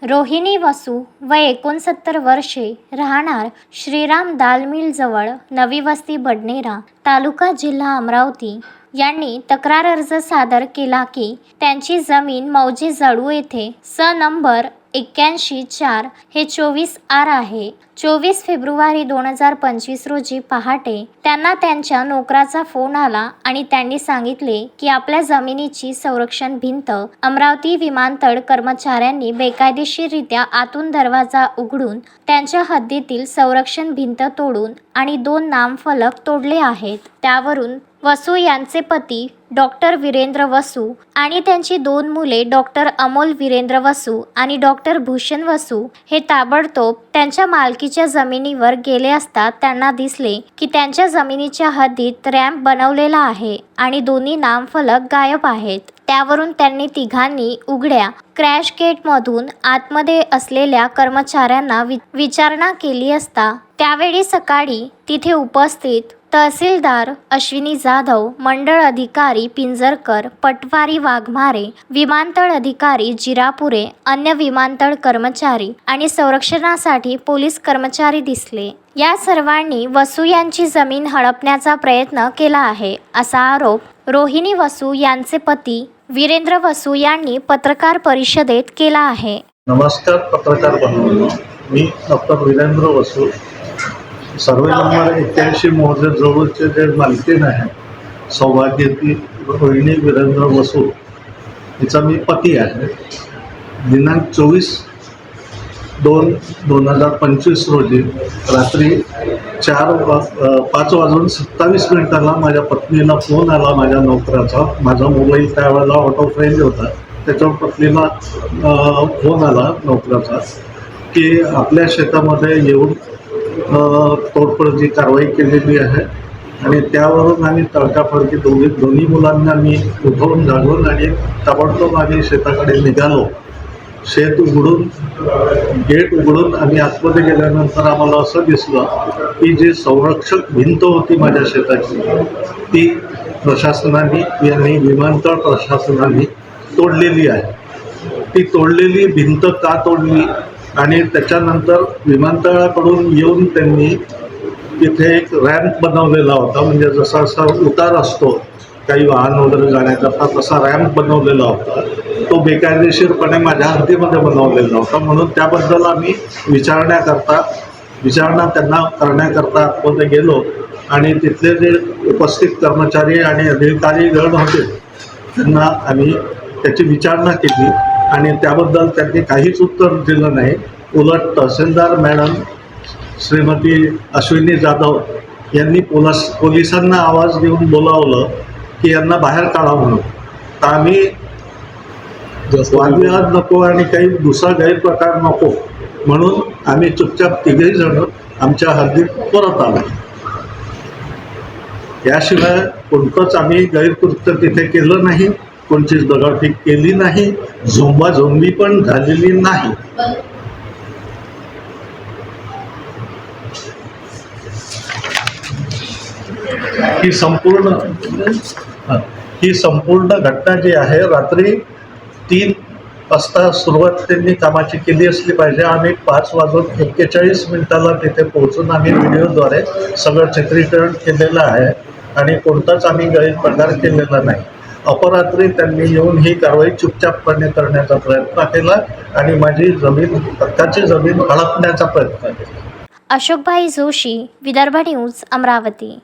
रोहिणी वसू वय 69 वर्षे, राहणार श्रीराम दाल मिल जवळ, नवी वस्ती बडनेरा, तालुका जिल्हा अमरावती यांनी तक्रार अर्ज सादर केला की त्यांची जमीन मौजे जळू येथे स नंबर 81/4 हे 24R आहे. 24 फेब्रुवारी 2025 रोजी पहाटे त्यांना त्यांच्या नोकराचा फोन आला आणि त्यांनी सांगितले की आपल्या जमिनीची संरक्षण भिंत अमरावती विमानतळ कर्मचाऱ्यांनी बेकायदेशीररित्या आतून दरवाजा उघडून त्यांच्या हद्दीतील संरक्षण भिंत तोडून आणि 2 नामफलक तोडले आहेत. त्यावरून वसू यांचे पती डॉक्टर वीरेंद्र वसू आणि त्यांची 2 मुले डॉक्टर अमोल वीरेंद्र वसू आणि डॉक्टर भूषण वसू हे ताबडतोब त्यांच्या मालकीच्या जमिनीवर गेले असता त्यांना दिसले की त्यांच्या जमिनीच्या हद्दीत रॅम्प बनवलेला आहे आणि दोन्ही नामफलक गायब आहेत. त्यावरून त्यांनी तिघांनी उघड्या क्रॅश गेटमधून आतमध्ये असलेल्या कर्मचाऱ्यांना विचारणा केली असता त्यावेळी सकाळी तिथे उपस्थित तहसीलदार अश्विनी जाधव, मंडळ अधिकारी पिंजरकर, पटवारी वाघमारे, विमानतळ अधिकारी जिरापुरे, अन्य विमानतळ कर्मचारी आणि संरक्षणासाठी पोलीस कर्मचारी दिसले. या सर्वांनी वसू यांची जमीन हडपण्याचा प्रयत्न केला आहे असा आरोप रोहिणी वसू यांचे पती वीरेंद्र वसू यांनी पत्रकार परिषदेत केला आहे. नमस्कार पत्रकार बंधूंनो, मी डॉक्टर वीरेंद्र वसू, सर्वे नंबर 81 मौजे जवळचे जे मालकीण आहे सौभाग्यवती रोहिणी वीरेंद्र वसू हिचा मी पती आहे. दिनांक 24/2/2025 रोजी रात्री 5:27 माझ्या पत्नीला फोन आला माझ्या नोकराचा. माझा मोबाईल त्यावेळेला ऑटो फ्रेंज होता, त्याच्यावर पत्नीला फोन आला नोकराचा की आपल्या शेतामध्ये येऊन तोडफोडची कारवाई केलेली आहे आणि त्यावरून आम्ही तडकाफडकी दोन्ही मुलांना मी उठवून जागवून आणि ताबडतोब आम्ही शेताकडे निघालो. शेत उघडून गेट उघडून आम्ही आतमध्ये गेल्यानंतर आम्हाला असं दिसलं की जी संरक्षक भिंत होती माझ्या शेताची ती प्रशासनाने यांनी विमानतळ प्रशासनाने तोडलेली आहे. ती तोडलेली भिंत का तोडली आणि त्याच्यानंतर विमानतळाकडून येऊन त्यांनी तिथे एक रॅम्प बनवलेला होता, म्हणजे जसा उतार असतो काही वाहन वगैरे जाण्याकरता तसा रॅम्प बनवलेला होता. तो बेकायदेशीरपणे माझ्या हद्दीमध्ये बनवलेला होता. म्हणून त्याबद्दल आम्ही विचारणा त्यांना करण्याकरता आतमध्ये गेलो आणि तिथले जे उपस्थित कर्मचारी आणि अधिकारीगण होते त्यांना आम्ही त्याची विचारणा केली आणि त्याबद्दल त्यांनी काहीच उत्तर दिलं नाही. उलट तहसीलदार मॅडम श्रीमती अश्विनी जाधव यांनी पोलिसांना आवाज देऊन बोलावलं की यांना बाहेर काढा म्हणून. तर आम्ही वादविवाद नको आणि काही दुसरा गैरप्रकार नको म्हणून आम्ही चुपचाप तिघेही जण आमच्या हद्दीत परत आलो. याशिवाय कोणतंच आम्ही गैरकृत्य तिथे केलं नाही, कोणतीच दगडफेक केली नाही, झोंबाझोंबी पण झालेली नाही. ही संपूर्ण घटना जी आहे रात्री 3 वाजता सुरुवात त्यांनी कामाची केली असली पाहिजे. आम्ही 5:41 तिथे पोहोचून आम्ही व्हिडिओद्वारे सगळं चित्रीकरण केलेलं आहे आणि कोणताच आम्ही गैरप्रकार केलेला नाही. अपरात्री त्यांनी येऊन ही कारवाई चुपचापपणे करण्याचा प्रयत्न केला आणि माझी जमीन हक्काची जमीन हडपण्याचा प्रयत्न केला. अशोकभाई जोशी, विदर्भ न्यूज, अमरावती.